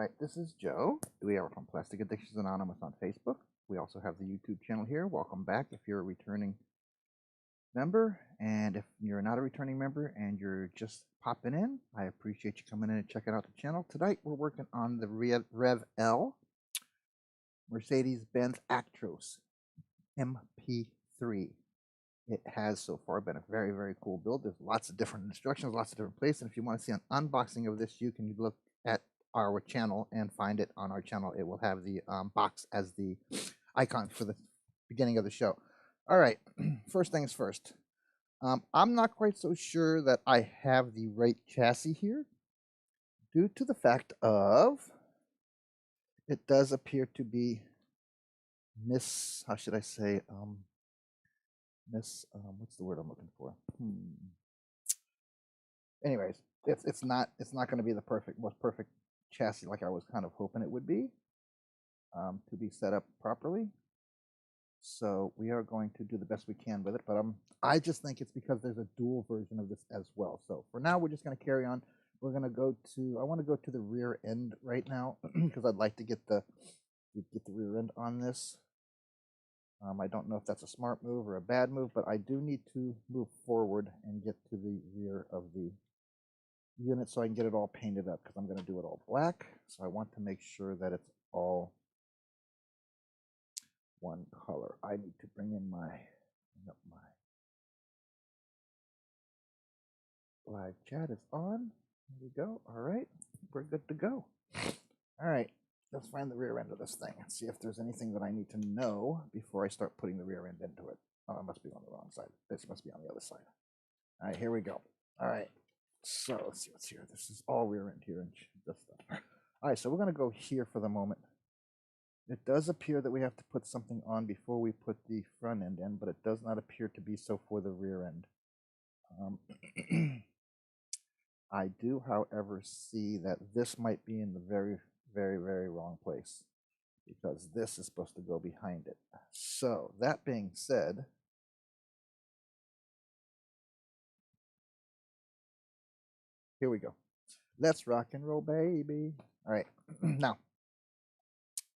right, this is Joe. We are from Plastic Addictions Anonymous on Facebook. We also have the YouTube channel here. Welcome back if you're a returning member. And if you're not a returning member and you're just popping in, I appreciate you coming in and checking out the channel. Tonight, we're working on the Rev L Mercedes-Benz Actros MP3. It has so far been a very, very cool build. There's lots of different instructions, lots of different places. And if you want to see an unboxing of this, you can look at our channel and find it on our channel. It will have the box as the icon for the beginning of the show. All right, first things first. I'm not quite so sure that I have the right chassis here due to the fact of it does appear to be what's the word I'm looking for? Anyways, it's not going to be the most perfect chassis like I was kind of hoping it would be to be set up properly. So we are going to do the best we can with it, but I just think it's because there's a dual version of this as well. So for now, we're just going to carry on. We're going to I want to go to the rear end right now because I'd like to get the rear end on this. I don't know if that's a smart move or a bad move, but I do need to move forward and get to the rear of the unit so I can get it all painted up because I'm going to do it all black. So I want to make sure that it's all one color. I need to bring up my live chat is on. There we go. All right, we're good to go. All right, let's find the rear end of this thing and see if there's anything that I need to know before I start putting the rear end into it. Oh, it must be on the wrong side. This must be on the other side. All right, here we go. All right, so let's see what's here. This is all rear end here and this stuff. All right, so we're going to go here for the moment. It does appear that we have to put something on before we put the front end in, but it does not appear to be so for the rear end. I do, however, see that this might be in the very, very, very wrong place because this is supposed to go behind it. So that being said, here we go. Let's rock and roll, baby. All right, now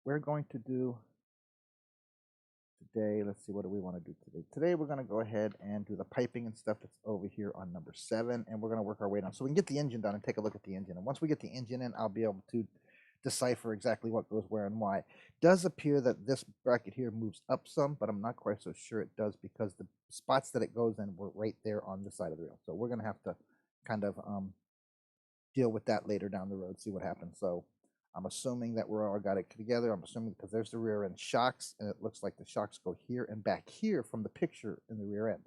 we're going to do today, let's see, what do we want to do today? Today we're going to go ahead and do the piping and stuff that's over here on number 7, and we're going to work our way down so we can get the engine done and take a look at the engine. And once we get the engine in, I'll be able to decipher exactly what goes where and why. It does appear that this bracket here moves up some, but I'm not quite so sure it does because the spots that it goes in were right there on the side of the rail. So we're going to have to kind of deal with that later down the road, see what happens. So I'm assuming that we're all got it together. I'm assuming because there's the rear end shocks, and it looks like the shocks go here and back here from the picture in the rear end.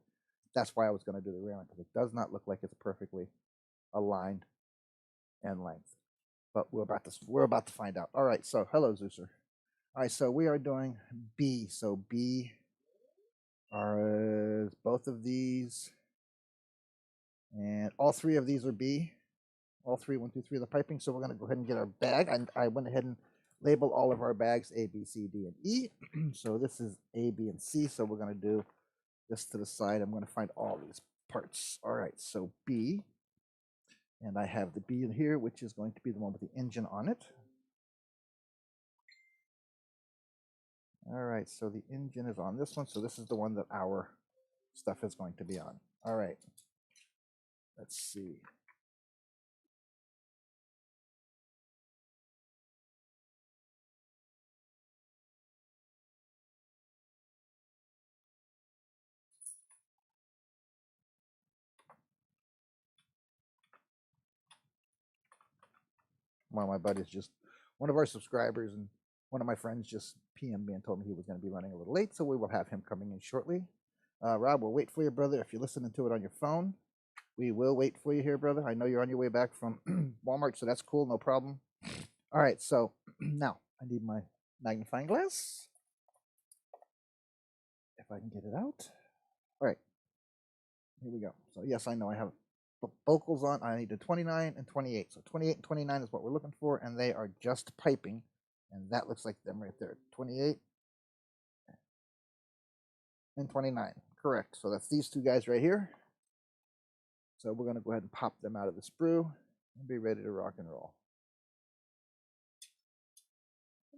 That's why I was going to do the rear end, because it does not look like it's perfectly aligned and length. But we're about to find out. All right, so hello, Zeuser. All right, so we are doing B. So B are both of these, and all 3 of these are B. All 3, 1, 2, 3 of the piping. So we're going to go ahead and get our bag. I went ahead and labeled all of our bags A, B, C, D, and E. So this is A, B, and C. So we're going to do this to the side. I'm going to find all these parts. All right, so B. And I have the B in here, which is going to be the one with the engine on it. All right, so the engine is on this one. So this is the one that our stuff is going to be on. All right, let's see. One of our subscribers and one of my friends just PM'd me and told me he was going to be running a little late, so we will have him coming in shortly. Rob, we'll wait for you, brother. If you're listening to it on your phone, we will wait for you here, brother. I know you're on your way back from Walmart, so that's cool, no problem. All right, so now I need my magnifying glass. If I can get it out. All right, here we go. So yes, I know I have vocals on. I need a 29 and 28. So 28 and 29 is what we're looking for, and they are just piping, and that looks like them right there. 28 and 29, correct. So that's these 2 guys right here. So we're going to go ahead and pop them out of the sprue and be ready to rock and roll.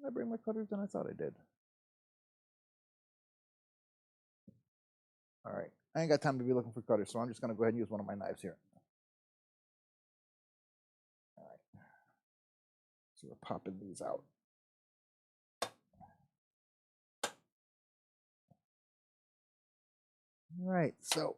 Didn't I bring my cutters in? I thought I did. All right. I ain't got time to be looking for cutters, so I'm just going to go ahead and use one of my knives here. All right. So we're popping these out. All right. So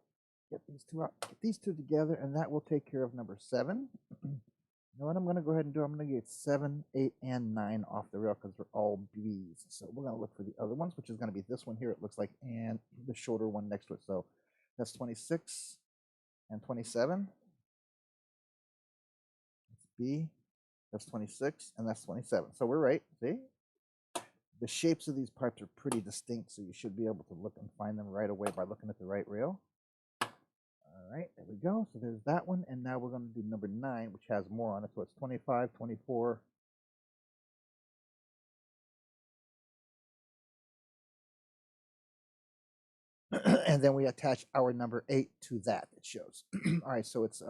get these two out, get these two together, and that will take care of number 7. You know what I'm going to go ahead and do? I'm going to get 7, 8, and 9 off the rail because they're all B's. So we're going to look for the other ones, which is going to be this one here, it looks like, and the shorter one next to it. So that's 26 and 27. That's B. That's 26, and that's 27. So we're right. See? The shapes of these pipes are pretty distinct, so you should be able to look and find them right away by looking at the right rail. All right, there we go. So there's that one, and now we're going to do number 9, which has more on it. So it's 25, 24. And then we attach our number 8 to that, it shows. All right, so it's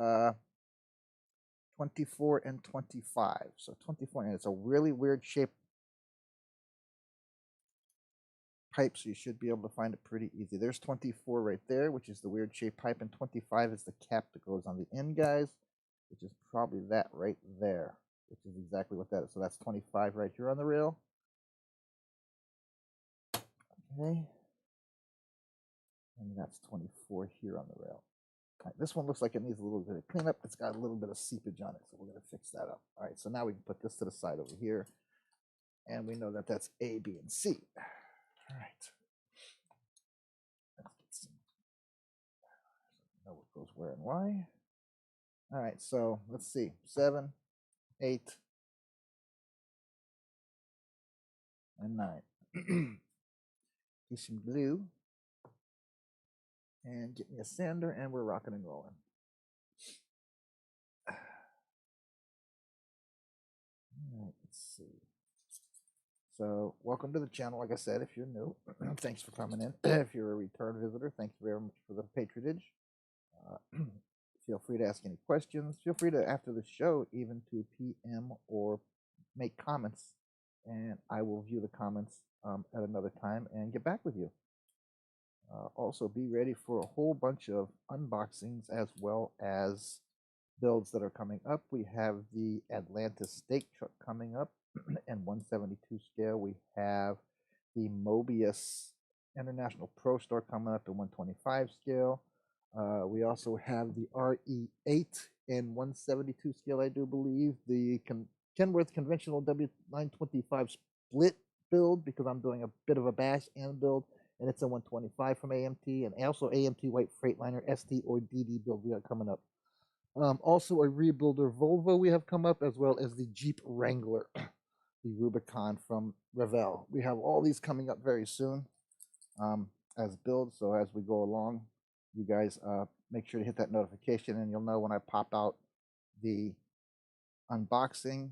24 and 25. So 24, and it's a really weird shape pipe, so you should be able to find it pretty easy. There's 24 right there, which is the weird shape pipe, and 25 is the cap that goes on the end, guys, which is probably that right there, which is exactly what that is. So that's 25 right here on the rail. Okay. And that's 24 here on the rail. All right, this one looks like it needs a little bit of cleanup. It's got a little bit of seepage on it, so we're going to fix that up. All right, so now we can put this to the side over here, and we know that that's A, B, and C. All right. Let's get some. Know what goes where and why. All right, so let's see. 7, 8, and 9. Get some glue. And get me a sander, and we're rocking and rolling. All right, let's see. So welcome to the channel. Like I said, if you're new, thanks for coming in. If you're a return visitor, thank you very much for the patronage. Feel free to ask any questions. Feel free to, after the show, even to PM or make comments, and I will view the comments at another time and get back with you. Also, be ready for a whole bunch of unboxings as well as builds that are coming up. We have the Atlantis stake truck coming up and 172 scale. We have the Mobius International Pro Store coming up in 125 scale. We also have the RE8 in 172 scale, I do believe. The Kenworth conventional W925 split build, because I'm doing a bit of a bash and build, and it's a 125 from AMT, and also AMT White Freightliner ST or DD build we got coming up. Also a rebuilder Volvo we have come up, as well as the Jeep Wrangler, the Rubicon from Revell. We have all these coming up very soon as builds, so as we go along, you guys make sure to hit that notification, and you'll know when I pop out the unboxing.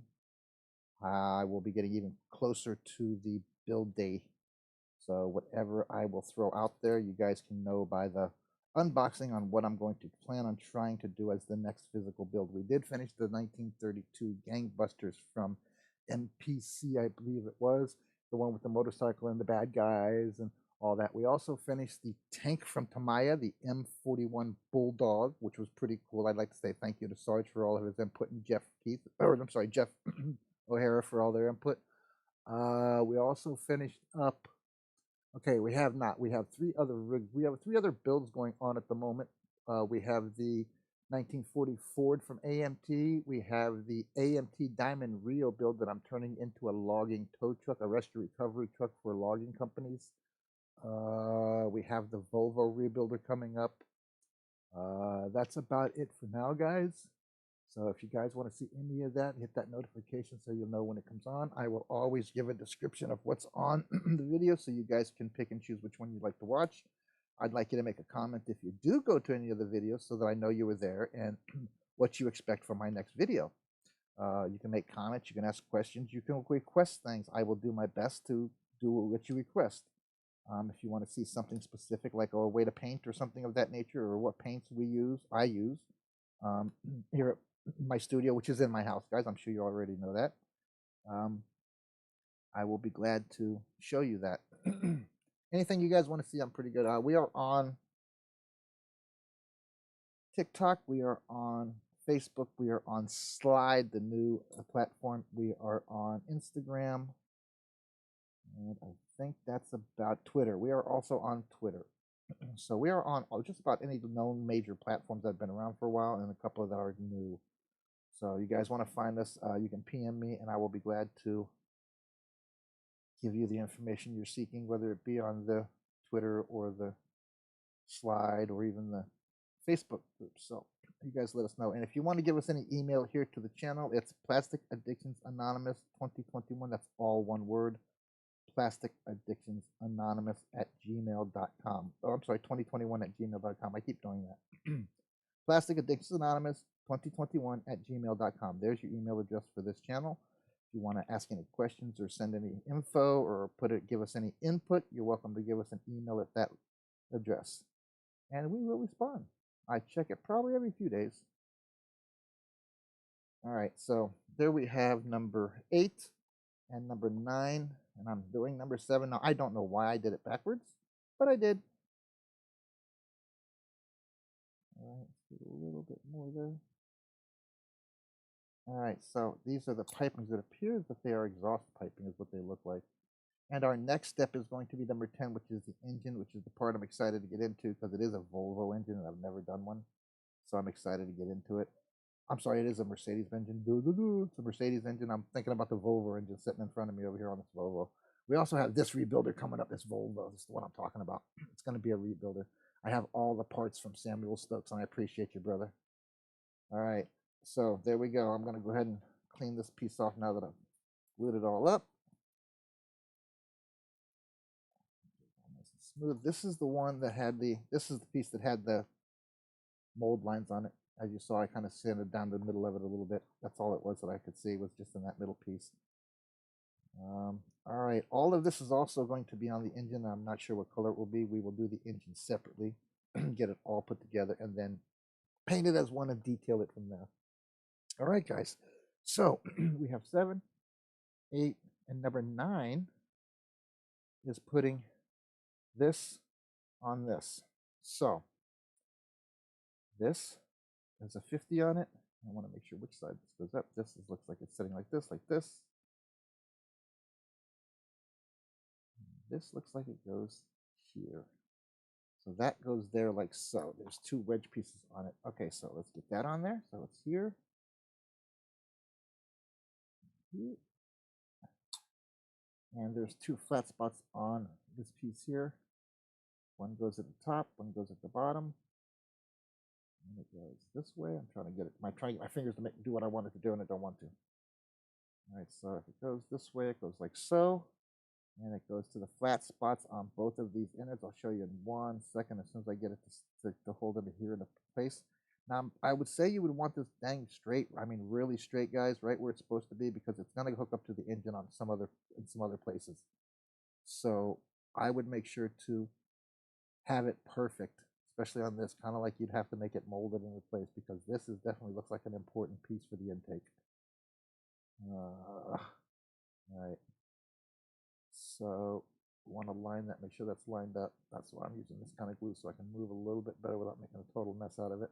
I will be getting even closer to the build day. So whatever I will throw out there, you guys can know by the unboxing on what I'm going to plan on trying to do as the next physical build. We did finish the 1932 Gangbusters from MPC, I believe it was, the one with the motorcycle and the bad guys and all that. We also finished the tank from Tamiya, the M41 Bulldog, which was pretty cool. I'd like to say thank you to Sarge for all of his input, and Jeff O'Hara for all their input. We also finished up. Okay, we have 3 other rigs. We have 3 other builds going on at the moment. We have the 1940 Ford from AMT. We have the AMT Diamond Rio build that I'm turning into a logging tow truck, a rescue recovery truck for logging companies. We have the Volvo rebuilder coming up. That's about it for now, guys. So if you guys want to see any of that, hit that notification so you'll know when it comes on. I will always give a description of what's on the video so you guys can pick and choose which one you'd like to watch. I'd like you to make a comment if you do go to any of the videos so that I know you were there and what you expect from my next video. You can make comments, you can ask questions, you can request things. I will do my best to do what you request. If you want to see something specific, like a way to paint or something of that nature, or what paints I use here at my studio, which is in my house, guys. I'm sure you already know that. I will be glad to show you that. Anything you guys want to see, I'm pretty good. We are on TikTok. We are on Facebook. We are on Slide, the new platform. We are on Instagram. And I think that's about Twitter. We are also on Twitter. So we are on just about any known major platforms that have been around for a while and a couple that are new. So you guys want to find us, you can PM me and I will be glad to give you the information you're seeking, whether it be on the Twitter or the Slide or even the Facebook group. So you guys let us know. And if you want to give us any email here to the channel, it's Plastic Addictions Anonymous 2021. That's all one word. Plastic Addictions Anonymous at gmail.com. Oh, I'm sorry, 2021 at gmail.com. I keep doing that. Plastic Addictions Anonymous 2021 at gmail.com. There's your email address for this channel. If you want to ask any questions or send any info or give us any input, you're welcome to give us an email at that address. And we will respond. I check it probably every few days. All right, so there we have number 8 and number 9. And I'm doing number 7 now. I don't know why I did it backwards, but I did. All right, let's do a little bit more there. All right, so these are the pipings. It appears that they are exhaust piping is what they look like. And our next step is going to be number 10, which is the engine, which is the part I'm excited to get into because it is a Volvo engine and I've never done one. So I'm excited to get into it. I'm sorry, it is a Mercedes engine. It's a Mercedes engine. I'm thinking about the Volvo engine sitting in front of me over here on this Volvo. We also have this rebuilder coming up, this Volvo. This is the one I'm talking about. It's going to be a rebuilder. I have all the parts from Samuel Stokes, and I appreciate you, brother. All right, so there we go. I'm going to go ahead and clean this piece off now that I've glued it all up. Nice and smooth. This is the one that had this is the piece that had the mold lines on it. As you saw, I kind of sanded down the middle of it a little bit. That's all it was that I could see was just in that middle piece. All right, all of this is also going to be on the engine. I'm not sure what color it will be. We will do the engine separately, get it all put together, and then paint it as one and detail it from there. All right, guys. So we have 7, 8, and number 9 is putting this on this. So this has a 50 on it. I want to make sure which side this goes up. This looks like it's sitting like this, like this. This looks like it goes here. So that goes there like so. There's 2 wedge pieces on it. Okay, so let's get that on there. So it's here. Here. And there's 2 flat spots on this piece here. One goes at the top, one goes at the bottom. And it goes this way. I'm trying to get it. Trying to get my fingers to do what I want it to do, and I don't want to. All right, so if it goes this way, it goes like so. And it goes to the flat spots on both of these innards. I'll show you in 1 second as soon as I get it to hold it here in the place. Now, I would say you would want this dang straight. I mean, really straight, guys, right where it's supposed to be, because it's going to hook up to the engine on some other places. So I would make sure to have it perfect, especially on this, kind of like you'd have to make it molded into place, because this is definitely looks like an important piece for the intake. All right. So want to line that, make sure that's lined up. That's why I'm using this kind of glue, so I can move a little bit better without making a total mess out of it.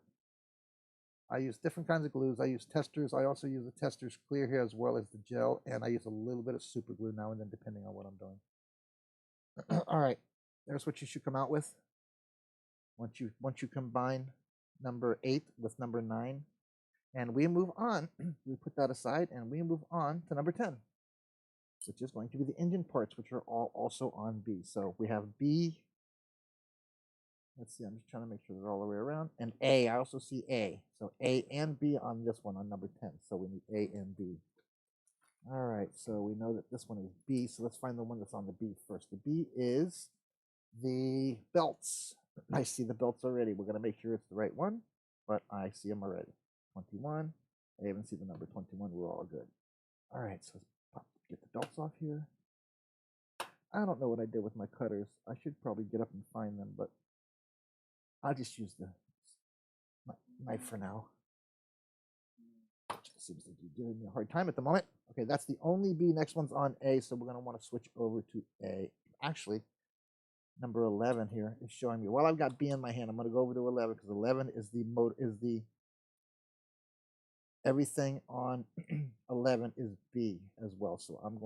I use different kinds of glues. I use testers. I also use the testers clear here as well as the gel, and I use a little bit of super glue now and then depending on what I'm doing. All right, there's what you should come out with. Once you combine number 8 with number 9, and we move on, we put that aside and we move on to number 10. Which is going to be the engine parts, which are all also on B. So we have B. Let's see, I'm just trying to make sure they're all the way around. And A, I also see A. So A and B on this one on number 10. So we need A and B. All right, so we know that this one is B. So let's find the one that's on the B first. The B is the belts. I see the belts already. We're going to make sure it's the right one, but I see them already. 21. I even see the number 21. We're all good. All right, so let's get the belts off here. I don't know what I did with my cutters. I should probably get up and find them, but I'll just use the knife for now. Seems like you're giving me a hard time at the moment. Okay, that's the only B. Next one's on A, so we're going to want to switch over to A. Actually, number 11 here is showing me. While I've got B in my hand, I'm going to go over to 11 because 11 is the everything on 11 is B as well. So I'm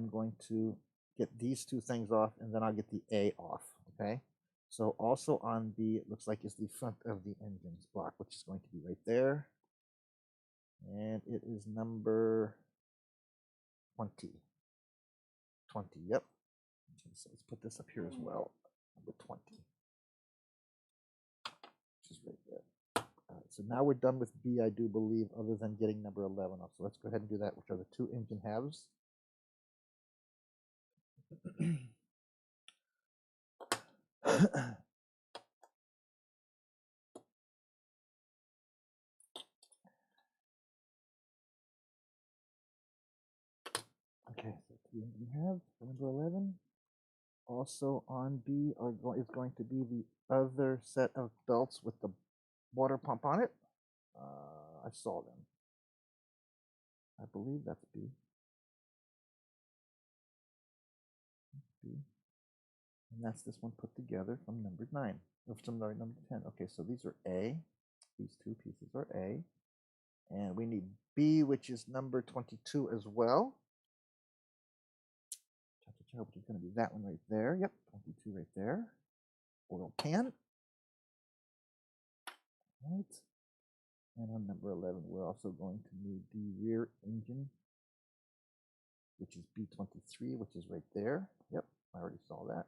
going to get these two things off, and then I'll get the A off. Okay. So also on B, it looks like is the front of the engine's block, which is going to be right there. And it is number 20. 20, yep. Okay, so let's put this up here as well. Number 20. Which is right there. All right, so now we're done with B, I do believe, other than getting number 11 off. So let's go ahead and do that, which are the two engine halves. Okay, so two engine halves for number 11. Also on B is going to be the other set of belts with the water pump on it. I saw them. I believe that's B. B. And that's this one put together from number 9. Or from number 10. Okay, so these are A. These two pieces are A. And we need B, which is number 22 as well. Which is going to be that one right there. Yep, 22 right there. Oil pan. Right. And on number 11, we're also going to need the rear engine, which is B23, which is right there. Yep, I already saw that.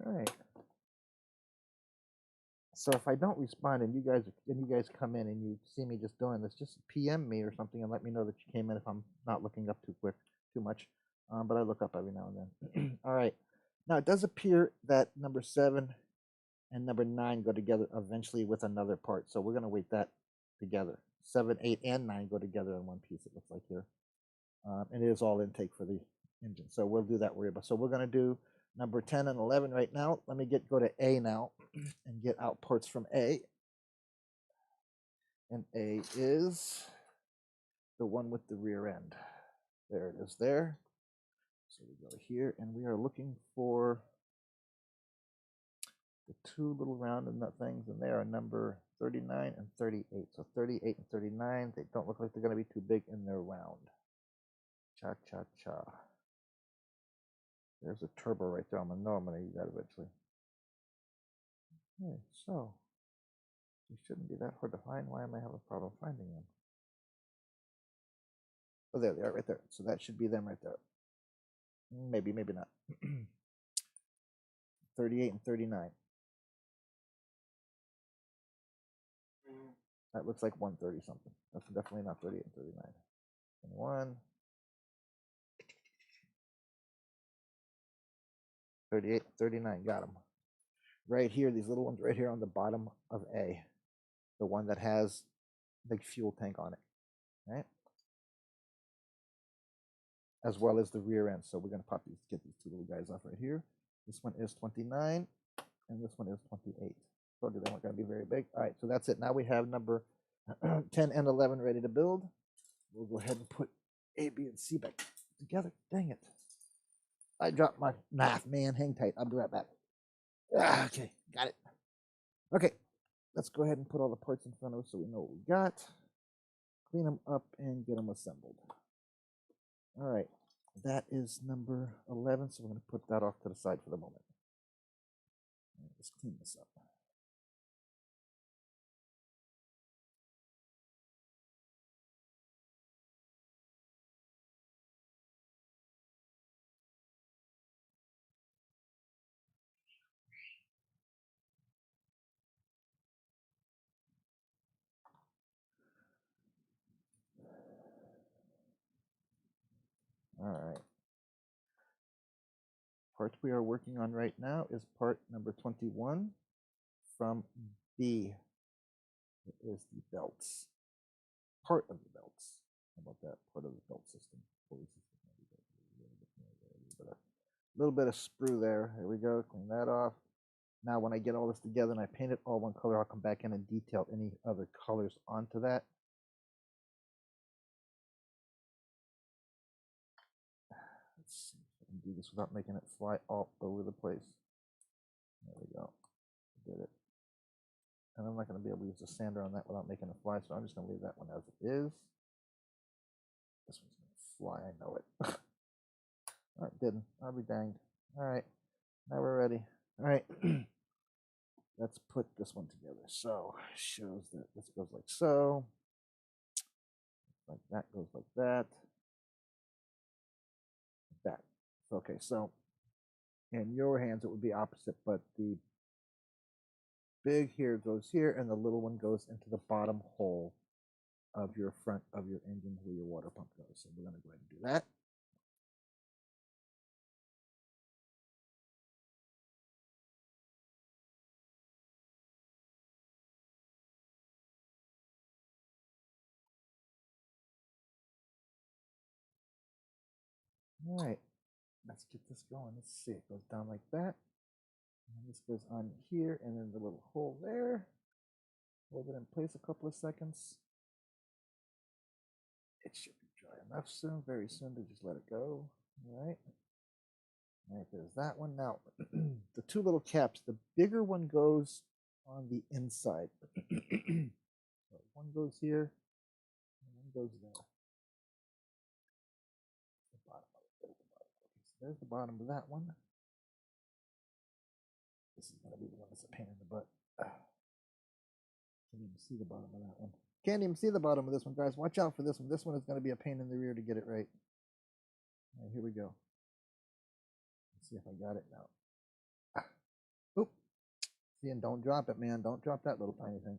All right. So if I don't respond and you guys come in and you see me just doing this, just PM me or something and let me know that you came in if I'm not looking up too much. But I look up every now and then. All right. Now it does appear that number 7 and number 9 go together eventually with another part. So we're going to weight that together. 7, 8, and 9 go together in one piece, it looks like here. And it is all intake for the engine. So we'll do that. So we're going to do number 10 and 11 right now. Let me go to A now and get out parts from A. And A is the one with the rear end. There it is there. So we go here, and we are looking for the two little rounded nut things, and they are number 39 and 38. So 38 and 39, they don't look like they're going to be too big in their round. Cha-cha-cha. There's a turbo right there. I'm going to use that eventually. Okay, so they shouldn't be that hard to find. Why am I having a problem finding them? Oh, there they are right there. So that should be them right there. Maybe not. 38 and 39. That looks like 130 something. That's definitely not 38 and 39. 21. 38, 39, got them. Right here, these little ones right here on the bottom of A. The one that has the fuel tank on it, right? As well as the rear end. So we're going to get these two little guys off right here. This one is 29, and this one is 28. So they weren't going to be very big. All right, so that's it. Now we have number 10 and 11 ready to build. We'll go ahead and put A, B, and C back together. Dang it. I dropped my knife, man. Hang tight. I'll be right back. Okay, got it. Okay, let's go ahead and put all the parts in front of us so we know what we got. Clean them up and get them assembled. All right, that is number 11, so we're going to put that off to the side for the moment. Right, let's clean this up. All right. Part we are working on right now is part number 21 from B. It is the belts. Part of the belts. How about that? Part of the belt system. A little bit of sprue there. Here we go. Clean that off. Now, when I get all this together and I paint it all one color, I'll come back in and detail any other colors onto that. Let's see if I can do this without making it fly all over the place. There we go. Did it. And I'm not going to be able to use the sander on that without making it fly, so I'm just going to leave that one as it is. This one's going to fly, I know it. Oh, it didn't. I'll be danged. All right, now we're ready. All right, let's put this one together. So, shows that this goes like so. Like that goes like that. That. Okay, so in your hands it would be opposite, but the big here goes here, and the little one goes into the bottom hole of your front of your engine where your water pump goes. So we're going to go ahead and do that. All right, let's get this going. Let's see. It goes down like that. And this goes on here, and then the little hole there. Hold it in place a couple of seconds. It should be dry enough soon, very soon, to just let it go. All right. All right, there's that one. Now, the two little caps, the bigger one goes on the inside. So one goes here, and one goes there. The bottom of it. There's the bottom. Okay, so there's the bottom of that one. This is going to be the one that's a pain in the butt. Can't even see the bottom of that one. Can't even see the bottom of this one, guys. Watch out for this one. This one is going to be a pain in the rear to get it right. All right, here we go. Let's see if I got it now. Oop. See, and don't drop it, man. Don't drop that little tiny thing.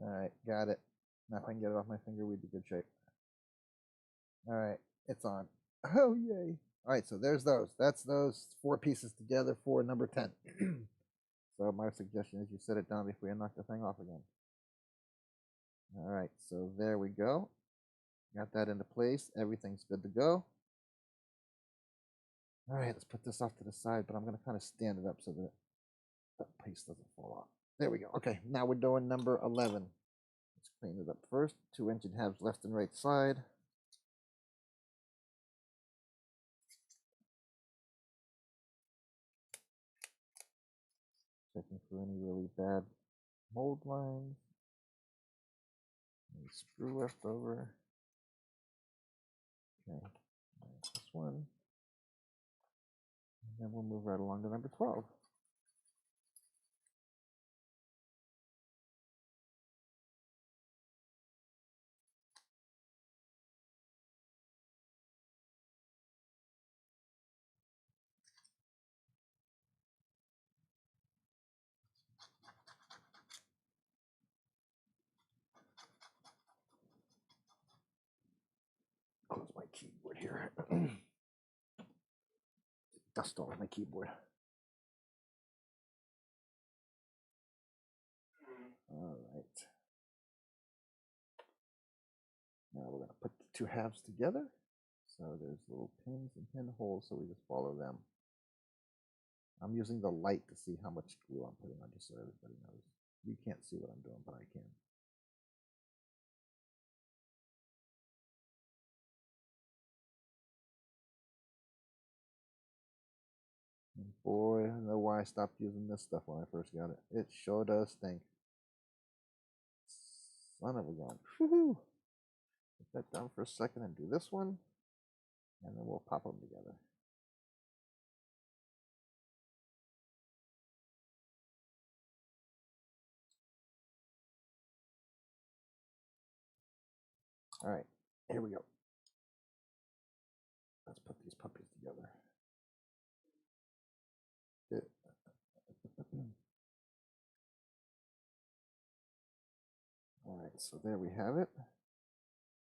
All right, got it. Now if I can get it off my finger, we'd be good shape. All right, it's on. Oh, yay. All right, so there's those. That's those 4 pieces together for number 10. So my suggestion is you set it down before you knock the thing off again. All right, so there we go. Got that into place. Everything's good to go. All right, let's put this off to the side, but I'm going to kind of stand it up so that the paste doesn't fall off. There we go. Okay, now we're doing number 11. Let's clean it up first. 2 engine halves left and right side. Checking for any really bad mold lines. Any screw left over. Okay, this one. And then we'll move right along to number 12. Close my keyboard here. Dust all over my keyboard. All right. Now we're going to put the 2 halves together. So there's little pins and pinholes, so we just follow them. I'm using the light to see how much glue I'm putting on, just so everybody knows. You can't see what I'm doing, but I can. And boy, I know why I stopped using this stuff when I first got it. It sure does stink. Son of a gun. Woohoo! Put that down for a second and do this one. And then we'll pop them together. All right, here we go. Let's put these puppies together. All right, so there we have it.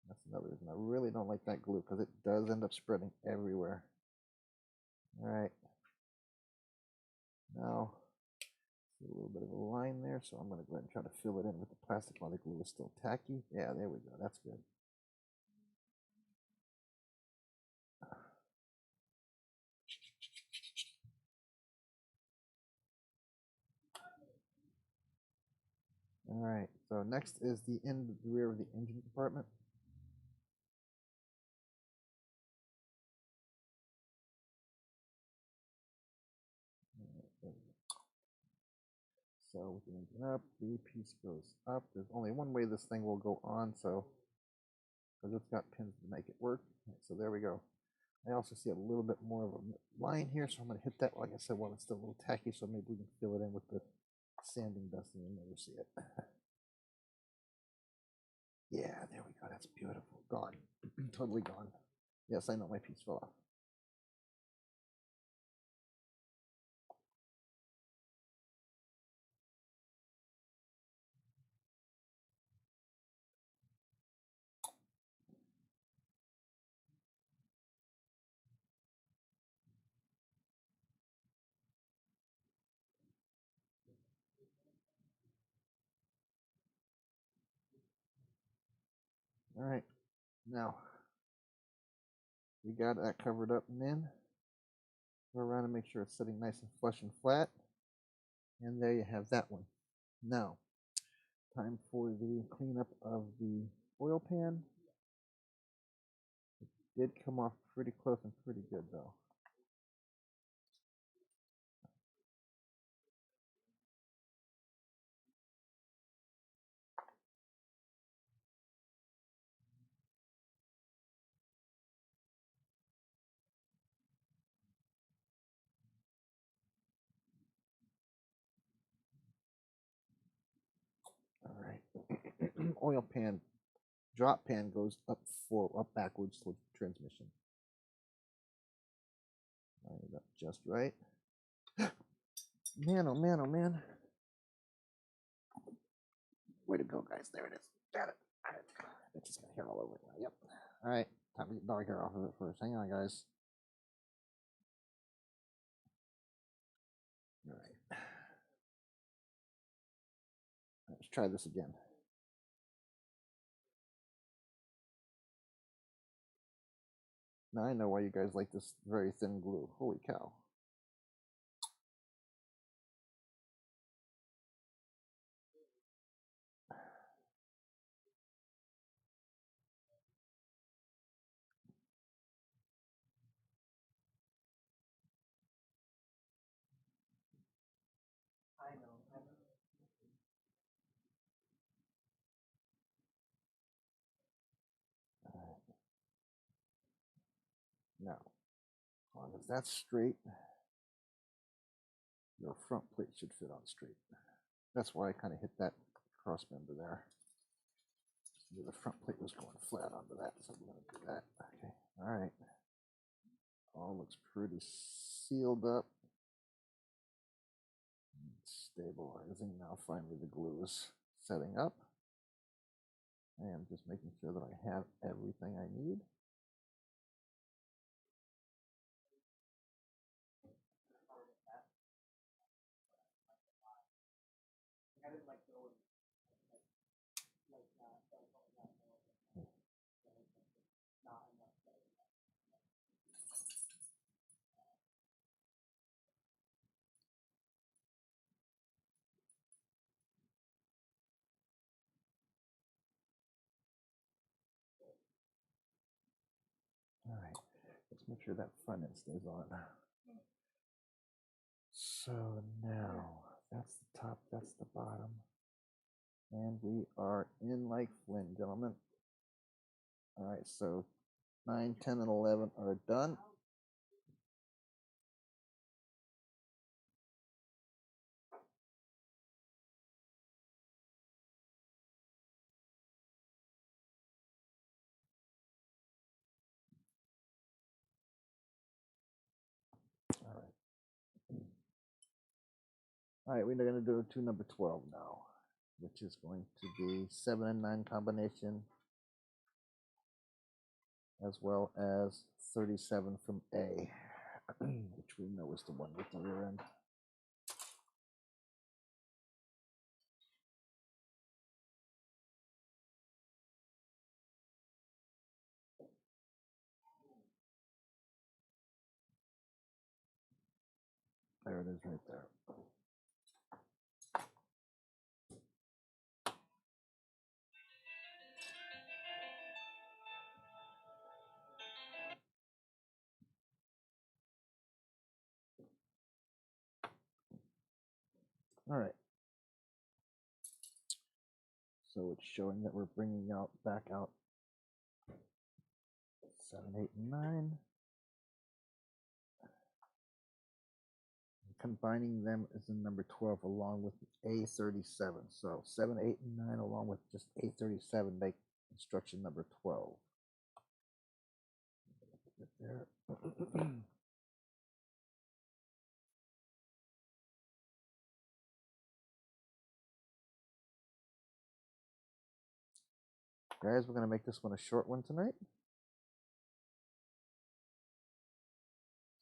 That's another reason I really don't like that glue, because it does end up spreading everywhere. All right. Now, See a little bit of a line there, so I'm going to go ahead and try to fill it in with the plastic while the glue is still tacky. Yeah, there we go. That's good. All right, so next is the rear of the engine compartment. So with the engine up, the piece goes up. There's only one way this thing will go on, so because it's got pins to make it work. Right, so there we go. I also see a little bit more of a line here, so I'm going to hit that, like I said, while it's still a little tacky, so maybe we can fill it in with the sanding dust and you'll never see it. Yeah, there we go. That's beautiful. Gone. Totally gone. Yes, I know my piece fell off. All right. Now, we got that covered up and in. Go around and make sure it's sitting nice and flush and flat. And there you have that one. Now, time for the cleanup of the oil pan. It did come off pretty close and pretty good though. All right. Oil pan, drop pan goes up backwards towards the transmission. Line it up just right. Man, oh man, oh man. Way to go, guys. There it is. Got it. It's just got hair all over it now. Yep. All right. Time to get dog hair off of it first. Hang on, guys. All right. Let's try this again. Now I know why you guys like this very thin glue. Holy cow. Now, as long as that's straight, your front plate should fit on straight. That's why I kind of hit that cross member there. The front plate was going flat onto that, so we're going to do that. Okay, all right. All looks pretty sealed up. It's stabilizing. Now finally the glue is setting up. I am just making sure that I have everything I need. All right, let's make sure that front end stays on. So now that's the top, that's the bottom. And we are in like Flynn, gentlemen. All right, so 9, 10, and 11 are done. All right, we're going to do to number 12 now, which is going to be 7 and 9 combination, as well as 37 from A, which we know is the one with the rear end. it is right there. All right. So it's showing that we're bringing back out 7, 8, and 9. Combining them is in number 12 along with A37. So 7, 8, and 9 along with just A37 make instruction number 12. Get there. Guys, we're going to make this one a short one tonight.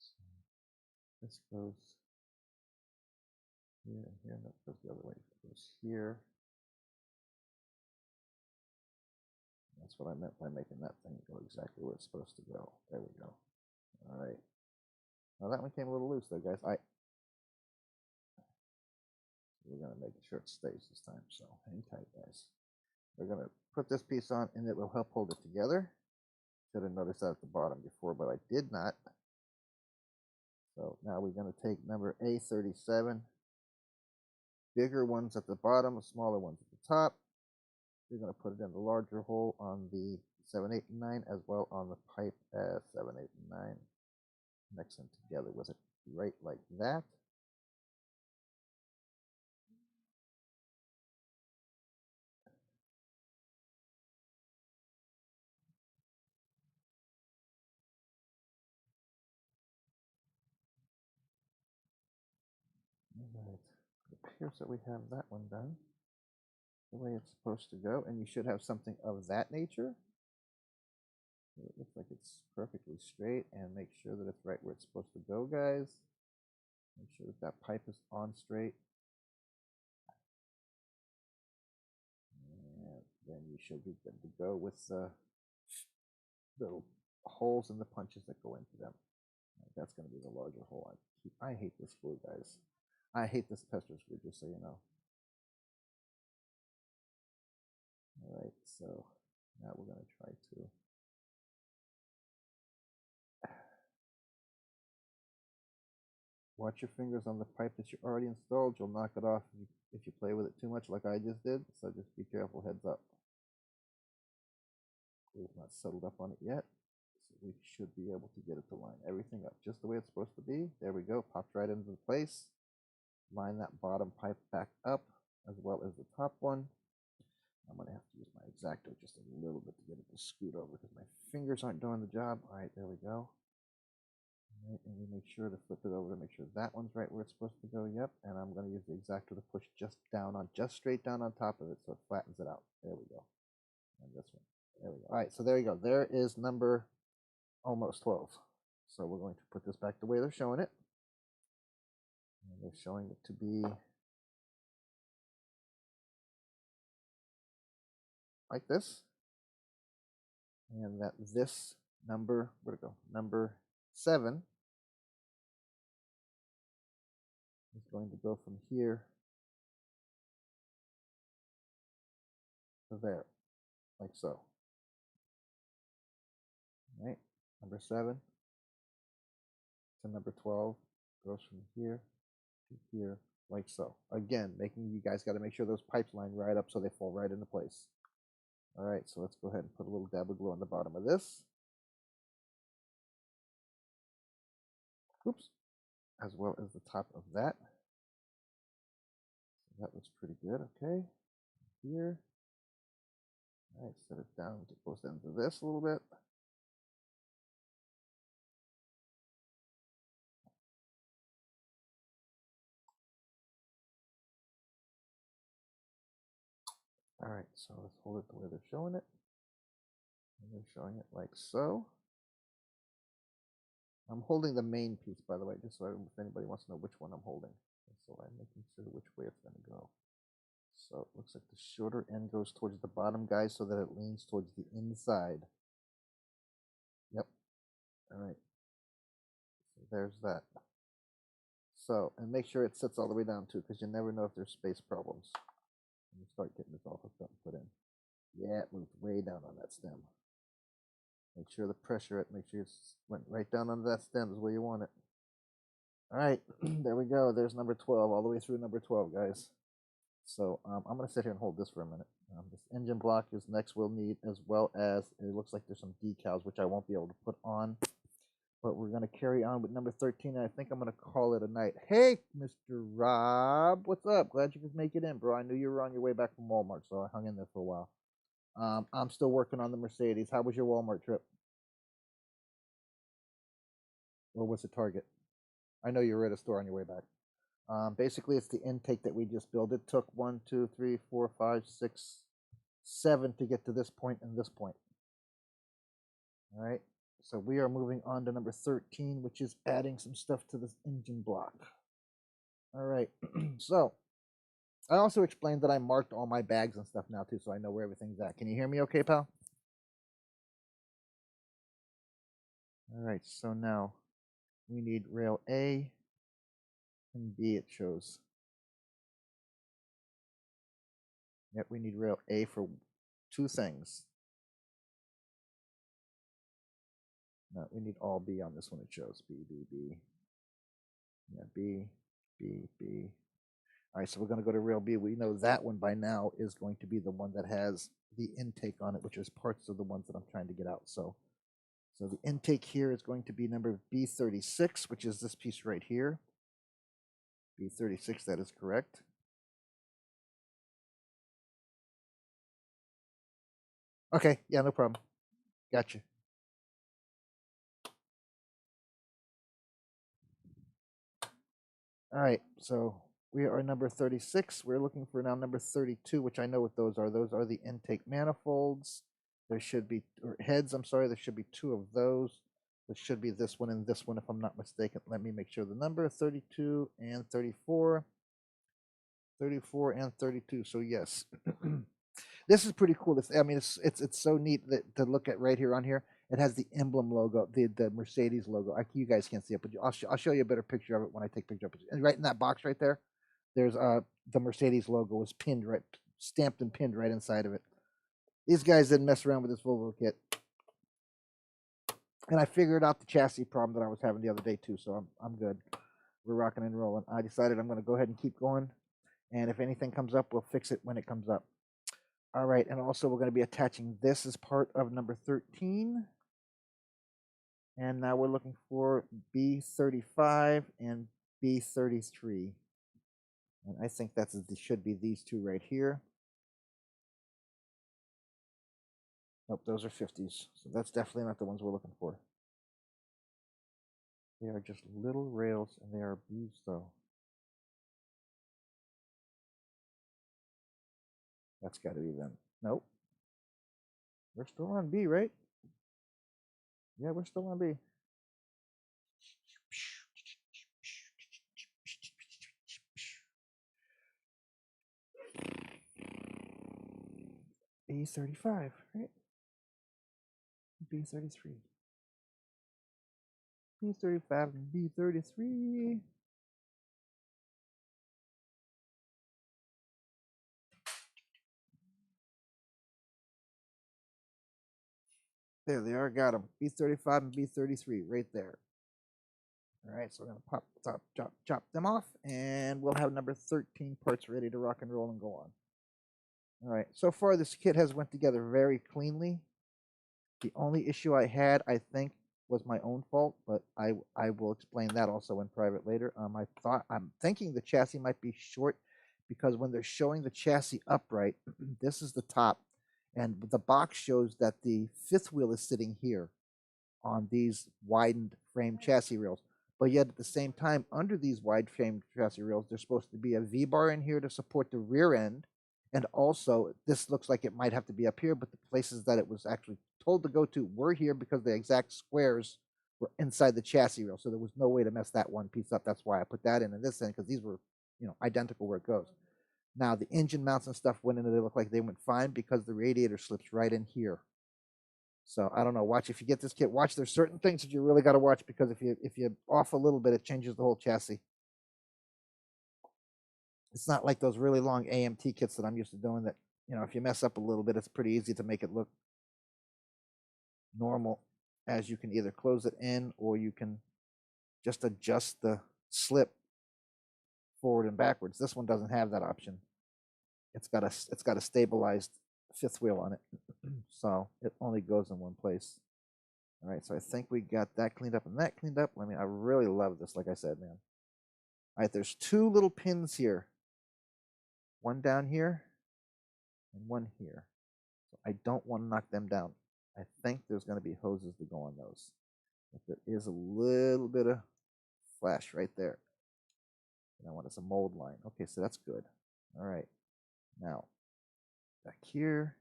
So this goes here and here, and that goes the other way. It goes here. That's what I meant by making that thing go exactly where it's supposed to go. There we go. All right. Now that one came a little loose though, guys. We're going to make sure it stays this time, so hang tight, guys. We're going to put this piece on, and it will help hold it together. Should have noticed that at the bottom before, but I did not. So now we're going to take number A37, bigger ones at the bottom, smaller ones at the top. We're going to put it in the larger hole on the 7, 8, and 9, as well on the pipe 7, 8, and 9. Mix them together with it right like that. All right. It appears that we have that one done the way it's supposed to go, and you should have something of that nature. It looks like it's perfectly straight, and make sure that it's right where it's supposed to go, guys. Make sure that that pipe is on straight. And then you should be good to go with the holes and the punches that go into them. That's going to be the larger hole. I hate this glue, guys. I hate this pester screw, just so you know. All right, so now we're going to try to watch your fingers on the pipe that you already installed. You'll knock it off if you play with it too much like I just did, so just be careful, heads up. Glue's not settled up on it yet, so we should be able to get it to line everything up just the way it's supposed to be. There we go, popped right into place. Line that bottom pipe back up as well as the top one. I'm going to have to use my X-Acto just a little bit to get it to scoot over because my fingers aren't doing the job. All right, there we go. All right, and we make sure to flip it over to make sure that one's right where it's supposed to go. Yep, and I'm going to use the X-Acto to push just straight down on top of it so it flattens it out. There we go. And this one. There we go. All right, so there you go. There is number almost 12. So we're going to put this back the way they're showing it. And they're showing it to be like this. And that this number, where'd it go? Number 7 is going to go from here to there, like so. All right, number 7 to number 12 goes from here to here, like so. Again, you guys got to make sure those pipes line right up so they fall right into place. All right, so let's go ahead and put a little dab of glue on the bottom of this. Oops, as well as the top of that. So that looks pretty good, okay. Here. All right, set it down to both ends of this a little bit. All right, so let's hold it the way they're showing it. And they're showing it like so. I'm holding the main piece, by the way, just so if anybody wants to know which one I'm holding. So I'm making sure which way it's going to go. So it looks like the shorter end goes towards the bottom, guys, so that it leans towards the inside. Yep. All right. So there's that. So, and make sure it sits all the way down too, because you never know if there's space problems. Let me start getting this all hooked up and put in. Yeah, it moved way down on that stem. Make sure the pressure, make sure it went right down under that stem is where you want it. All right, there we go. There's number 12, all the way through number 12, guys. So I'm going to sit here and hold this for a minute. This engine block is next we'll need, as well as it looks like there's some decals, which I won't be able to put on. But we're going to carry on with number 13, and I think I'm going to call it a night. Hey, Mr. Rob, what's up? Glad you could make it in, bro. I knew you were on your way back from Walmart, so I hung in there for a while. I'm still working on the Mercedes. How was your Walmart trip? Or was it Target? I know you were at a store on your way back. Basically, it's the intake that we just built. It took 1, 2, 3, 4, 5, 6, 7 to get to this point and this point. All right. So we are moving on to number 13, which is adding some stuff to this engine block. All right. So I also explained that I marked all my bags and stuff now too, so I know where everything's at. Can you hear me okay, pal? All right. So now we need rail A and B, it shows. Yep, we need rail A for 2 things. No, we need all B on this one, it shows. B, B, B. Yeah, B, B, B. All right, so we're going to go to rail B. We know that one by now is going to be the one that has the intake on it, which is parts of the ones that I'm trying to get out. So the intake here is going to be number B36, which is this piece right here. B36, that is correct. Okay, yeah, no problem. Gotcha. All right, so we are number 36. We're looking for now number 32, which I know what those are. Those are the intake manifolds. There should be, or heads, I'm sorry, there should be 2 of those. There should be this one and this one, if I'm not mistaken. Let me make sure the number, 32 and 34. 34 and 32, so yes. This is pretty cool. I mean, it's so neat to look at right here on here. It has the emblem logo, the Mercedes logo. You guys can't see it, but I'll show you a better picture of it when I take picture of it. And right in that box right there, there's the Mercedes logo is pinned right, stamped and pinned right inside of it. These guys didn't mess around with this Volvo kit, and I figured out the chassis problem that I was having the other day too. So I'm good. We're rocking and rolling. I decided I'm going to go ahead and keep going, and if anything comes up, we'll fix it when it comes up. All right, and also we're going to be attaching this as part of number 13. And now we're looking for B35 and B33. And I think it should be these 2 right here. Nope, those are 50s. So that's definitely not the ones we're looking for. They are just little rails, and they are B's though. That's got to be them. Nope. We're still on B, right? Yeah, we're still on B. B35, right? B33. B35 and B33. There they are, got them. B35 and B33 right there. All right, so we're going to pop, chop them off, and we'll have number 13 parts ready to rock and roll and go on. All right, so far this kit has went together very cleanly. The only issue I had, I think, was my own fault, but I will explain that also in private later. I'm thinking the chassis might be short because when they're showing the chassis upright, this is the top, and the box shows that the 5th wheel is sitting here on these widened frame chassis rails. But yet at the same time, under these wide frame chassis rails, there's supposed to be a V-bar in here to support the rear end. And also, this looks like it might have to be up here, but the places that it was actually told to go to were here because the exact squares were inside the chassis rail. So there was no way to mess that one piece up. That's why I put that in this end, because these were, identical where it goes. Now, the engine mounts and stuff went in, and they look like they went fine because the radiator slips right in here. So I don't know. Watch, if you get this kit, watch. There's certain things that you really got to watch, because if you off a little bit, it changes the whole chassis. It's not like those really long AMT kits that I'm used to doing that, you know, if you mess up a little bit, it's pretty easy to make it look normal, as you can either close it in or you can just adjust the slip forward and backwards. This one doesn't have that option. It's got a stabilized fifth wheel on it, so it only goes in one place. All right, so I think we got that cleaned up and that cleaned up. I mean, I really love this, like I said, man. All right, there's two little pins here, one down here and one here. So I don't want to knock them down. I think there's going to be hoses to go on those. But there is a little bit of flash right there. And I want it's a mold line. Okay, so that's good. All right, now back here.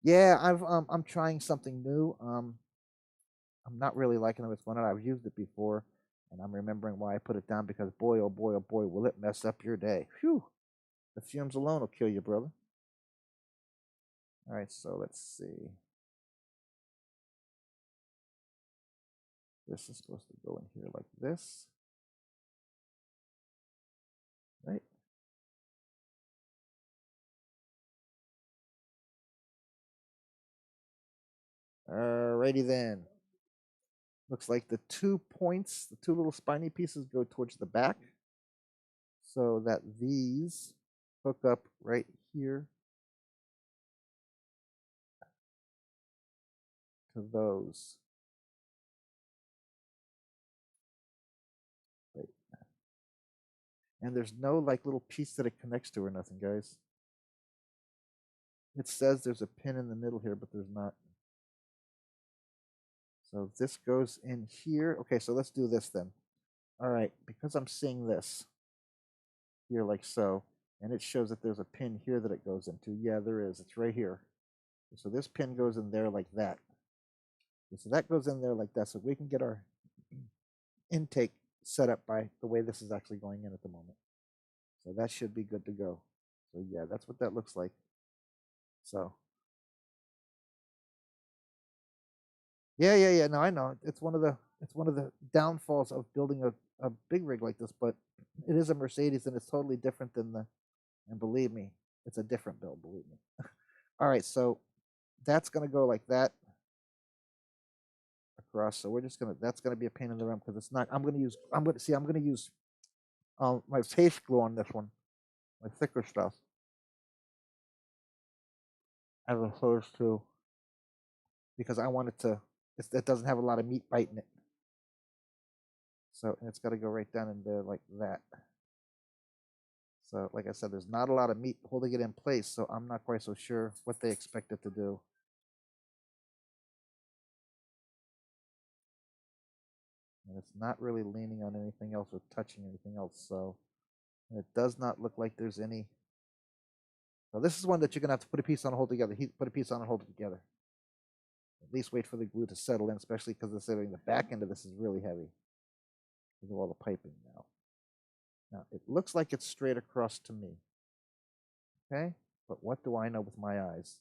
Yeah, I'm trying something new. I'm not really liking what's going on. I've used it before, and I'm remembering why I put it down because boy, oh boy, will it mess up your day. Phew, the fumes alone will kill you, brother. All right, so let's see. This is supposed to go in here like this, right? Alrighty then. Looks like the 2 points, the two little spiny pieces go towards the back so that these hook up right here to those. Right. And there's no like little piece that it connects to or nothing, guys. It says there's a pin in the middle here, but there's not. So this goes in here. Okay, so let's do this then. All right, because I'm seeing this here like so, and it shows that there's a pin here that it goes into. Yeah, there is. It's right here. So this pin goes in there like that. So that goes in there like that. So we can get our intake set up by the way this is actually going in at the moment. So that should be good to go. So yeah, that's what that looks like. So yeah. No, I know. It's one of the downfalls of building a big rig like this, but it is a Mercedes and it's totally different than the, and believe me, it's a different build, believe me. All right, so that's gonna go like that across. So we're just gonna, that's gonna be a pain in the rim because it's not, I'm gonna use my paste glue on this one, my thicker stuff, as opposed to, because I want it to, it doesn't have a lot of meat bite in it. So, and it's got to go right down in there like that. So, like I said, there's not a lot of meat holding it in place, so I'm not quite so sure what they expect it to do. And it's not really leaning on anything else or touching anything else, so it does not look like there's any. So this is one that you're going to have to put a piece on and hold together. Put a piece on and hold it together. At least wait for the glue to settle in, especially because the back end of this is really heavy because of all the piping now. Now, it looks like it's straight across to me. Okay? But what do I know with my eyes?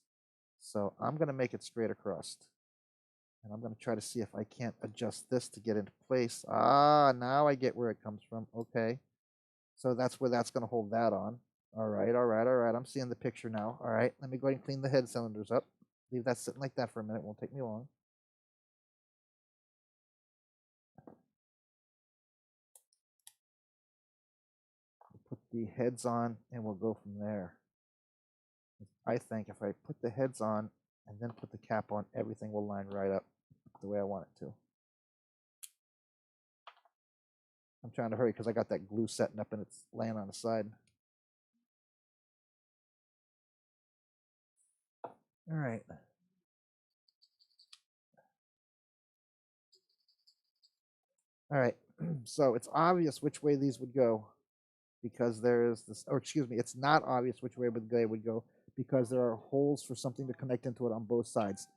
So I'm going to make it straight across. And I'm going to try to see if I can't adjust this to get into place. Ah, now I get where it comes from. Okay. So that's where that's going to hold that on. All right. I'm seeing the picture now. All right. Let me go ahead and clean the head cylinders up. Leave that sitting like that for a minute. It won't take me long. Put the heads on and we'll go from there. I think if I put the heads on and then put the cap on, everything will line right up the way I want it to. I'm trying to hurry because I got that glue setting up and it's laying on the side. All right. All right. So it's obvious which way these would go because there is this, or excuse me, it's not obvious which way they would go because there are holes for something to connect into it on both sides.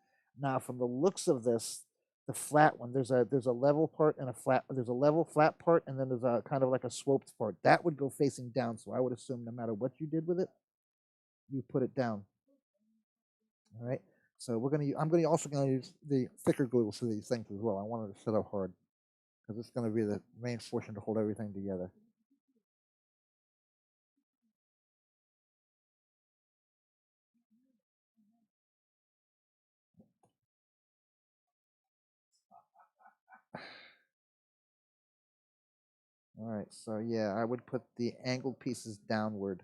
Now, from the looks of this, the flat one, there's a level part and a flat, there's a level flat part, and then there's a kind of like a sloped part. That would go facing down, so I would assume no matter what you did with it, you put it down. All right. So I'm also gonna use the thicker glue for these things as well. I wanted to set up hard because it's gonna be the main portion to hold everything together. All right, so yeah, I would put the angled pieces downward.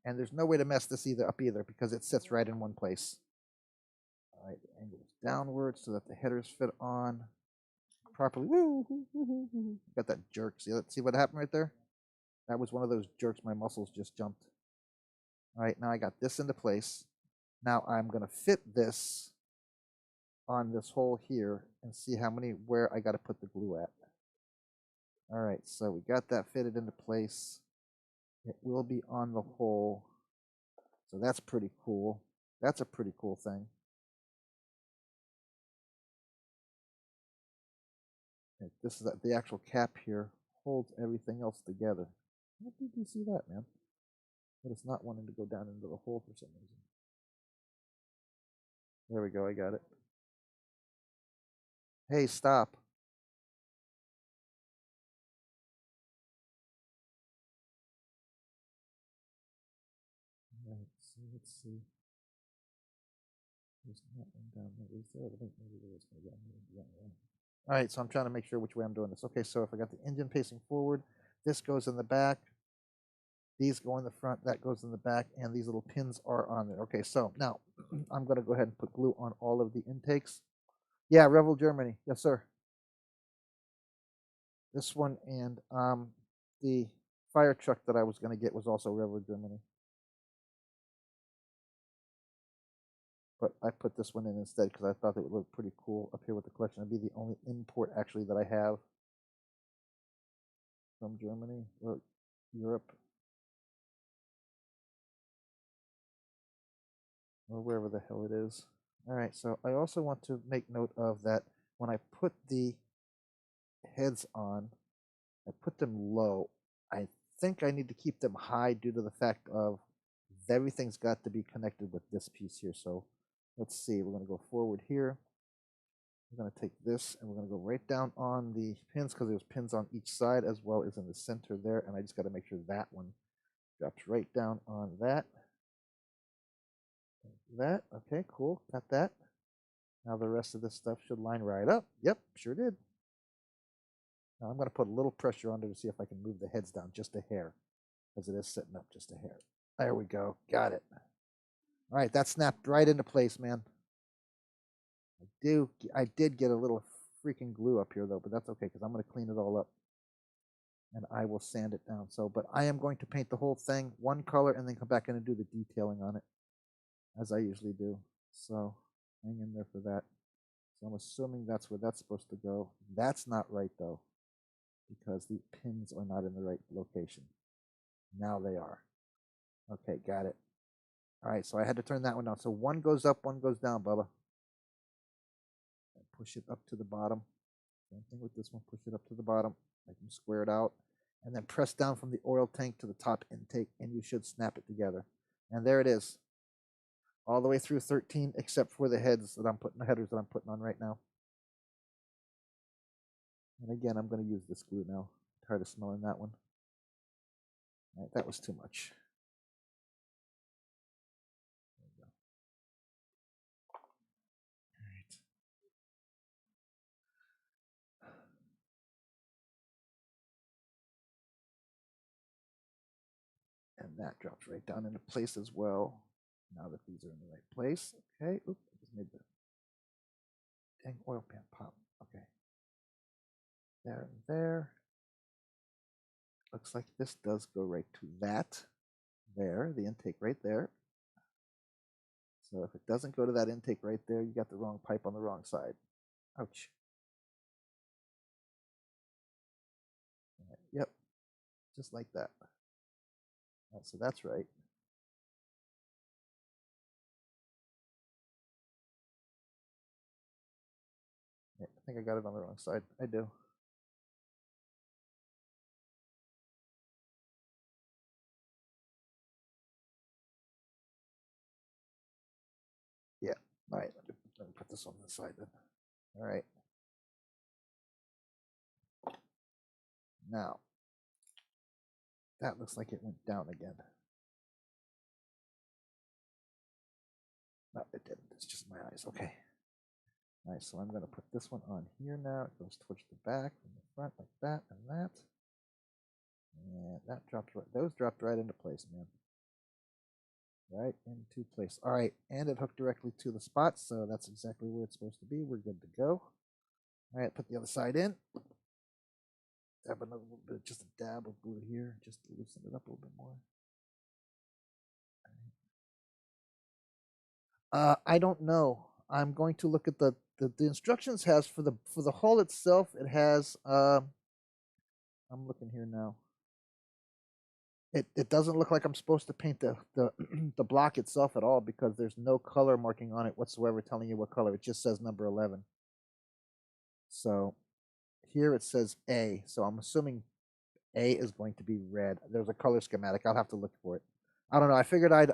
And there's no way to mess this either because it sits right in one place. All right, the angle is downward so that the headers fit on properly. Woo, woo, woo, woo, woo. Got that jerk. See what happened right there? That was one of those jerks. My muscles just jumped. All right, now I got this into place. Now I'm going to fit this on this hole here and see where I got to put the glue at. All right, so we got that fitted into place. It will be on the hole. So that's pretty cool. That's a pretty cool thing. This is the actual cap here holds everything else together. How did you see that, man? But it's not wanting to go down into the hole for some reason. There we go, I got it. Hey, stop. Let's see. There's not one down there. Is there? I think maybe there is one down there. All right, so I'm trying to make sure which way I'm doing this. Okay, so if I got the engine facing forward, this goes in the back. These go in the front, that goes in the back, and these little pins are on there. Okay, so now I'm going to go ahead and put glue on all of the intakes. Yeah, Revel Germany. Yes, sir. This one and the fire truck that I was going to get was also Revel Germany. But I put this one in instead because I thought it would look pretty cool up here with the collection. It'd be the only import actually that I have from Germany or Europe or wherever the hell it is. All right, so I also want to make note of that when I put the heads on, I put them low. I think I need to keep them high due to the fact of everything's got to be connected with this piece here. So let's see, we're going to go forward here. We're going to take this and we're going to go right down on the pins because there's pins on each side as well as in the center there. And I just got to make sure that one drops right down on that. That. Okay, cool. Got that. Now the rest of this stuff should line right up. Yep, sure did. Now I'm going to put a little pressure on it to see if I can move the heads down just a hair because it is sitting up just a hair. There we go. Got it. All right, that snapped right into place, man. I did get a little freaking glue up here though, but that's okay because I'm going to clean it all up and I will sand it down. So, but I am going to paint the whole thing one color and then come back in and do the detailing on it as I usually do. So hang in there for that. So I'm assuming that's where that's supposed to go. That's not right though because the pins are not in the right location. Now they are. Okay, got it. All right, so I had to turn that one down. So one goes up, one goes down, Bubba. Push it up to the bottom. Same thing with this one. Push it up to the bottom. Make them square it out. And then press down from the oil tank to the top intake, and you should snap it together. And there it is. All the way through 13, except for the headers that I'm putting on right now. And again, I'm going to use this glue now. I'm tired of smelling that one. All right, that was too much. There we go. All right. And that drops right down into place as well. Now that these are in the right place. Okay. Oop, I just made the dang oil pan pop. Okay. There and there. Looks like this does go right to that. There, the intake right there. So if it doesn't go to that intake right there, you got the wrong pipe on the wrong side. Ouch. Right, yep. Just like that. Right, so that's right. Yeah, I think I got it on the wrong side. I do. Yeah. All right. Let me put this on this side then. All right. Now, that looks like it went down again. No, it didn't. It's just my eyes. Okay. All right, so I'm going to put this one on here now. It goes towards the back from the front like that and that. And that dropped right, those dropped right into place, man. Right into place. All right, and it hooked directly to the spot, so that's exactly where it's supposed to be. We're good to go. All right, put the other side in. Dab another little bit, just a dab of glue here, just to loosen it up a little bit more. I don't know. I'm going to look at the instructions has for the hull itself. It has. I'm looking here now. It doesn't look like I'm supposed to paint the the block itself at all because there's no color marking on it whatsoever telling you what color. It just says number 11. So here it says A. So I'm assuming A is going to be red. There's a color schematic. I'll have to look for it. I don't know. I figured I'd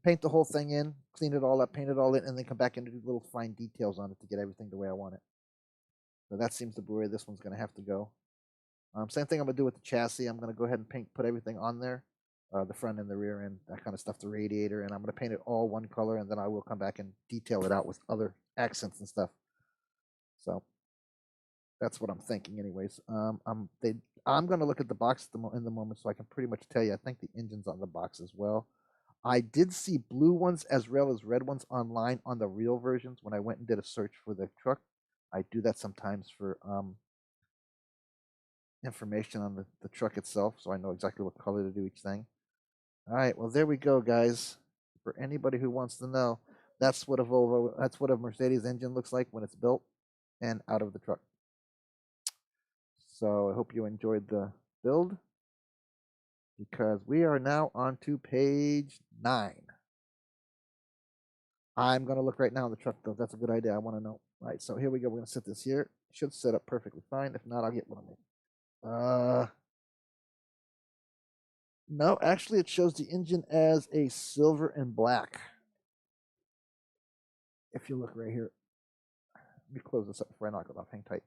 paint the whole thing in, clean it all up, paint it all in, and then come back and do little fine details on it to get everything the way I want it. So that seems to be where this one's going to have to go. Same thing I'm going to do with the chassis. I'm going to go ahead and put everything on there, the front and the rear end, that kind of stuff, the radiator, and I'm going to paint it all one color, and then I will come back and detail it out with other accents and stuff. So that's what I'm thinking anyways. I'm going to look at the box in the moment so I can pretty much tell you. I think the engine's on the box as well. I did see blue ones as well as red ones online on the real versions when I went and did a search for the truck. I do that sometimes for information on the truck itself, so I know exactly what color to do each thing. All right, well there we go, guys. For anybody who wants to know, that's what a Mercedes engine looks like when it's built and out of the truck. So I hope you enjoyed the build, because we are now on to page 9. I'm going to look right now in the truck, though. That's a good idea. I want to know. All right, so here we go. We're going to set this here. It should set up perfectly fine. If not, I'll get one of them. No, actually, it shows the engine as a silver and black. If you look right here. Let me close this up before I knock it off. Hang tight.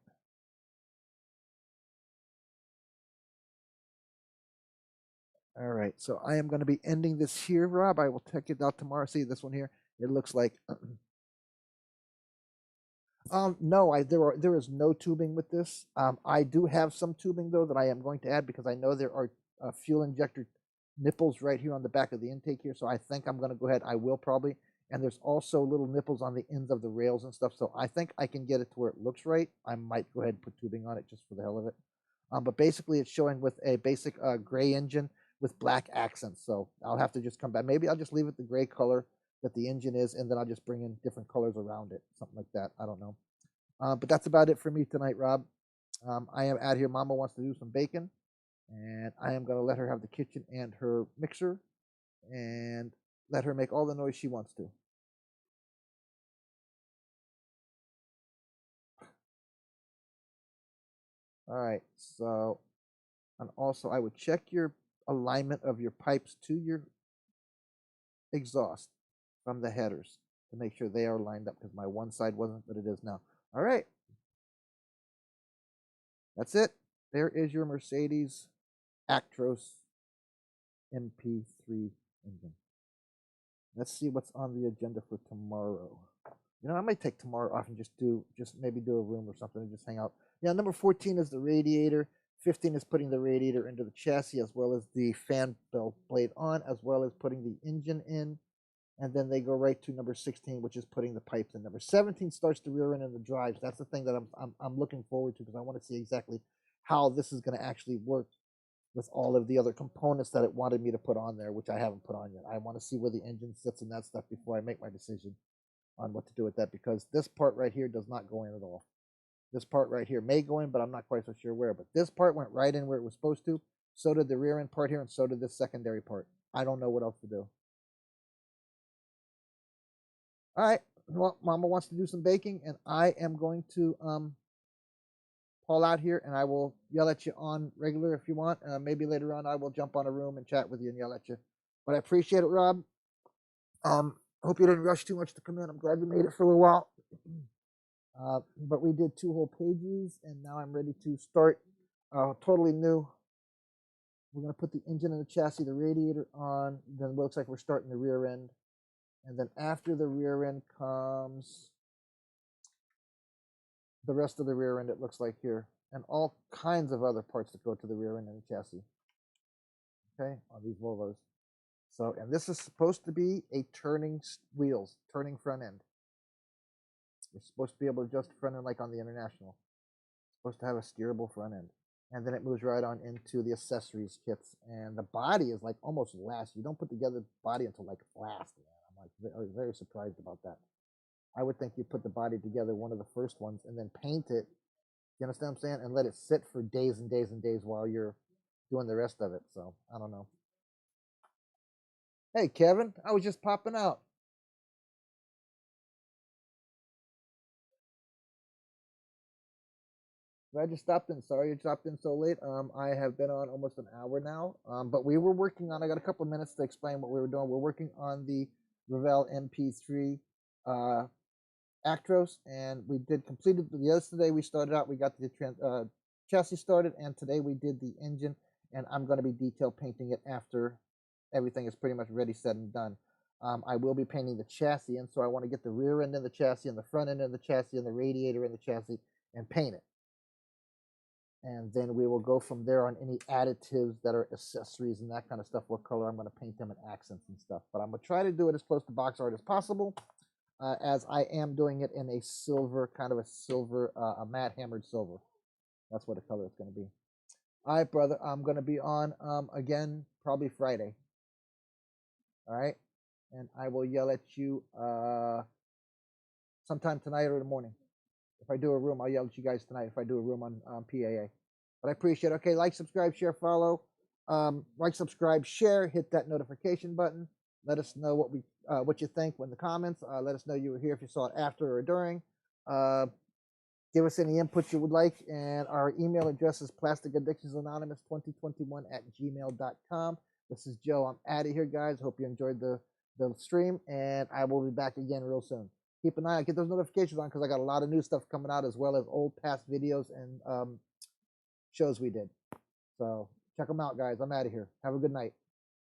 All right, so I am going to be ending this here, Rob. I will check it out tomorrow. See this one here? It looks like no, there is no tubing with this. I do have some tubing though that I am going to add because I know there are fuel injector nipples right here on the back of the intake here. So I think I'm going to go ahead. I will probably. And there's also little nipples on the ends of the rails and stuff. So I think I can get it to where it looks right. I might go ahead and put tubing on it just for the hell of it. But basically it's showing with a basic gray engine with black accents. So I'll have to just come back. Maybe I'll just leave it the gray color that the engine is, and then I'll just bring in different colors around it, something like that. I don't know. But that's about it for me tonight, Rob. I am out here. Mama wants to do some bacon, and I am going to let her have the kitchen and her mixer and let her make all the noise she wants to. All right, so, and also I would check your alignment of your pipes to your exhaust from the headers to make sure they are lined up, because my one side wasn't, but it is now. All right, that's it. There is your Mercedes Actros MP3 engine. Let's see what's on the agenda for tomorrow. You know, I might take tomorrow off and just maybe do a room or something and just hang out. Yeah, number 14 is the radiator. 15 is putting the radiator into the chassis as well as the fan belt blade on, as well as putting the engine in. And then they go right to number 16, which is putting the pipes in. Number 17 starts the rear end and the drives. That's the thing that I'm looking forward to, because I want to see exactly how this is going to actually work with all of the other components that it wanted me to put on there, which I haven't put on yet. I want to see where the engine sits and that stuff before I make my decision on what to do with that, because this part right here does not go in at all. This part right here may go in, but I'm not quite so sure where. But this part went right in where it was supposed to. So did the rear end part here, and so did this secondary part. I don't know what else to do. All right. Well, Mama wants to do some baking, and I am going to Paul out here, and I will yell at you on regular if you want. Maybe later on I will jump on a room and chat with you and yell at you. But I appreciate it, Rob. Hope you didn't rush too much to come in. I'm glad you made it for a little while. But we did 2 whole pages, and now I'm ready to start totally new. We're going to put the engine and the chassis, the radiator on. Then it looks like we're starting the rear end. And then after the rear end comes the rest of the rear end, it looks like here, and all kinds of other parts that go to the rear end and the chassis. okay, on these Volvos. So, and this is supposed to be a turning wheels, turning front end. You're supposed to be able to adjust the front end like on the International. It's supposed to have a steerable front end. And then it moves right on into the accessories kits. And the body is like almost last. You don't put together the body until like last, man. I'm like very, very surprised about that. I would think you put the body together, one of the first ones, and then paint it. You understand what I'm saying? And let it sit for days and days and days while you're doing the rest of it. So I don't know. Hey, Kevin, I was just popping out. I just stopped in. Sorry you stopped in so late. I have been on almost an hour now. But we were working on. I got a couple of minutes to explain what we were doing. We're working on the Revell MP3 Actros, and we did completed yesterday. We started out. We got the chassis started, and today we did the engine. And I'm going to be detail painting it after everything is pretty much ready, said, and done. I will be painting the chassis, and so I want to get the rear end in the chassis and the front end in the chassis and the radiator in the chassis and paint it. And then we will go from there on any additives that are accessories and that kind of stuff, what color I'm going to paint them in accents and stuff. But I'm going to try to do it as close to box art as possible, as I am doing it in a silver, kind of a silver, a matte hammered silver. That's what the color is going to be. All right, brother, I'm going to be on again probably Friday. All right, and I will yell at you sometime tonight or in the morning. If I do a room, I'll yell at you guys tonight if I do a room on PAA. But I appreciate it. Okay, like, subscribe, share, follow. Like, subscribe, share. Hit that notification button. Let us know what you think in the comments. Let us know you were here if you saw it after or during. Give us any input you would like. And our email address is plastikaddictionsanonymous2021@gmail.com. This is Joe. I'm out of here, guys. Hope you enjoyed the stream. And I will be back again real soon. Keep an eye out, get those notifications on, because I got a lot of new stuff coming out, as well as old past videos and shows we did. So check them out, guys. I'm out of here. Have a good night.